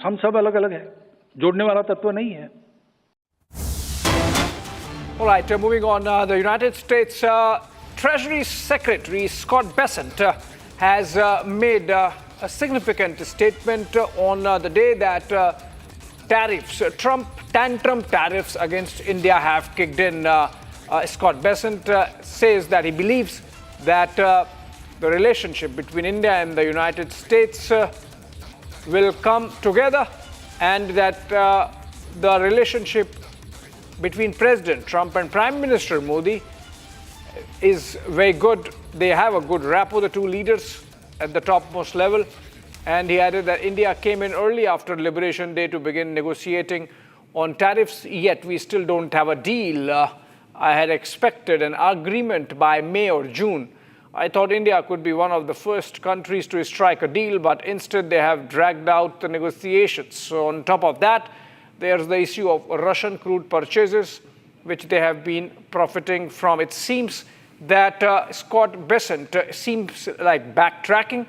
हम सब अलग अलग है, जोड़ने वाला तत्व नहीं है. All right, moving on, the United States Treasury Secretary Scott Bessent has made a significant statement on the day that tariffs, Trump tantrum tariffs against India have kicked in. Scott Bessent says that he believes that the relationship between India and the United States will come together, and that the relationship between President Trump and Prime Minister Modi is very good. They have a good rapport, the two leaders, at the topmost level. And he added that India came in early after Liberation Day to begin negotiating on tariffs, yet we still don't have a deal. I had expected an agreement by May or June. I thought India could be one of the first countries to strike a deal, but instead they have dragged out the negotiations. So on top of that, there's the issue of Russian crude purchases, which they have been profiting from. It seems that Scott Bessent seems like backtracking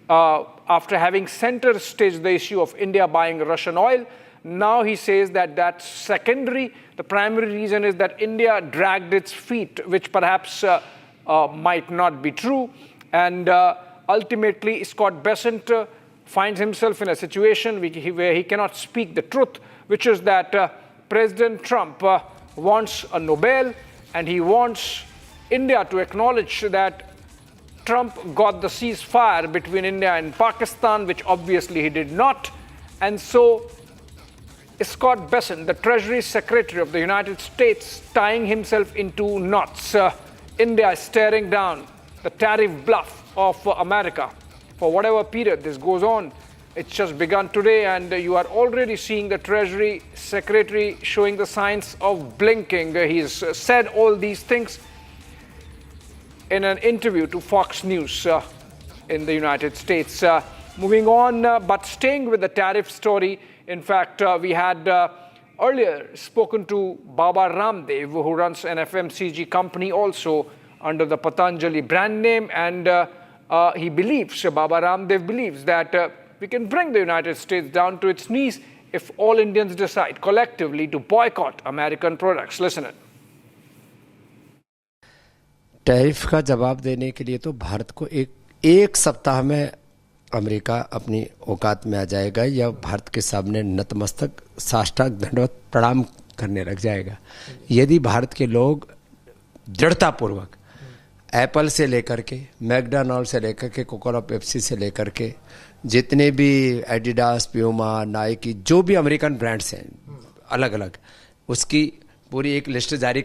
after having center staged the issue of India buying Russian oil. Now he says that that's secondary. The primary reason is that India dragged its feet, which perhaps might not be true. And ultimately, Scott Bessent finds himself in a situation where he cannot speak the truth, which is that President Trump wants a Nobel, and he wants India to acknowledge that Trump got the ceasefire between India and Pakistan, which obviously he did not. And so Scott Bessent, the Treasury Secretary of the United States, tying himself into knots. India is staring down the tariff bluff of America. For whatever period this goes on, it's just begun today, and you are already seeing the Treasury Secretary showing the signs of blinking. He's said all these things in an interview to Fox News in the United States. Moving on, but staying with the tariff story, in fact, we had earlier spoken to Baba Ramdev, who runs an FMCG company also under the Patanjali brand name, and he believes, Baba Ramdev believes that we can bring the United States down to its knees if all Indians decide collectively to boycott American products. Listen it. Tariff का जवाब देने के लिए तो भारत को एक सप्ताह में अमेरिका अपनी औकात में आ जाएगा, या भारत के सामने नतमस्तक साष्टांग दंडवत प्रणाम करने लग जाएगा, यदि भारत के लोग दृढ़तापूर्वक एप्पल से लेकर के, मैकडॉनल्ड से लेकर के, कोका पेप्सी से लेकर के, जितने भी एडिडास, प्यूमा, नाइकी, जो भी अमेरिकन ब्रांड्स हैं अलग अलग, उसकी पूरी एक लिस्ट जारी